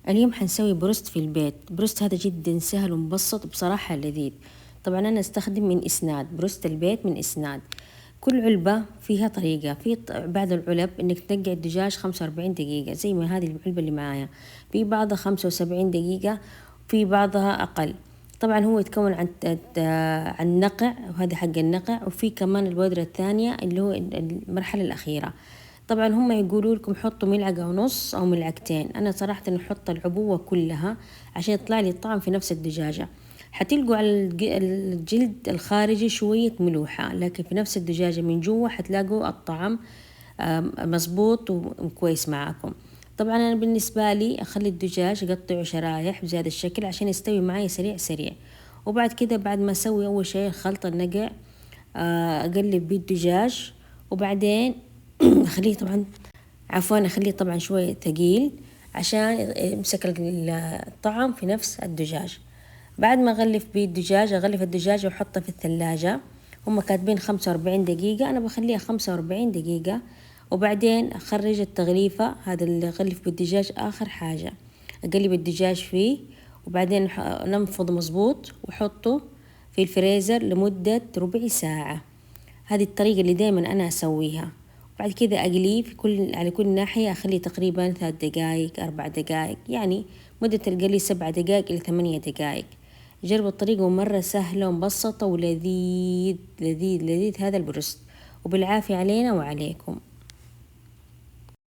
اليوم حنسوي بروست في البيت. بروست هذا جدا سهل ومبسط وبصراحة لذيذ. طبعا أنا استخدم من إسناد، بروست البيت من إسناد. كل علبة فيها طريقة. في بعض العلب إنك تنقع الدجاج 45 دقيقة زي ما هذه العلبة اللي معايا، في بعضها 75 دقيقة، في بعضها أقل. طبعا هو يتكون عن نقع، وهذا حق النقع، وفي كمان البودرة الثانية اللي هو المرحلة الأخيرة. طبعا هم يقولوا لكم حطوا ملعقة ونص أو ملعقتين، أنا صراحة نحط العبوة كلها عشان يطلع لي الطعم في نفس الدجاجة. حتلقوا على الجلد الخارجي شوية ملوحة، لكن في نفس الدجاجة من جوا حتلاقوا الطعم مظبوط وكويس معاكم. طبعا أنا بالنسبة لي أخلي الدجاج أقطعه شرايح بهذا الشكل عشان يستوي معي سريع سريع. وبعد كده بعد ما أسوي أول شيء خلط النقع، أقلب بيه الدجاج، وبعدين أخليه طبعا أخليه طبعا شوية ثقيل عشان يمسك الطعم في نفس الدجاج. بعد ما أغلف بيه الدجاج، أغلف الدجاج وأحطه في الثلاجة. هم كاتبين 45 دقيقة، أنا بخليها 45 دقيقة. وبعدين أخرج التغليفة، هذا اللي أغلف بالدجاج آخر حاجة، أقلب الدجاج فيه، وبعدين ننفض مظبوط وحطه في الفريزر لمدة ربع ساعة. هذه الطريقة اللي دايما أنا أسويها. بعد كذا أقليه على كل ناحية، أخليه تقريبا 3 دقايق 4 دقايق، يعني مدة القلي 7 دقايق إلى 8 دقايق. جربوا الطريقة، مرة سهلة ومبسطة ولذيذ لذيذ لذيذ هذا البروست، وبالعافية علينا وعليكم.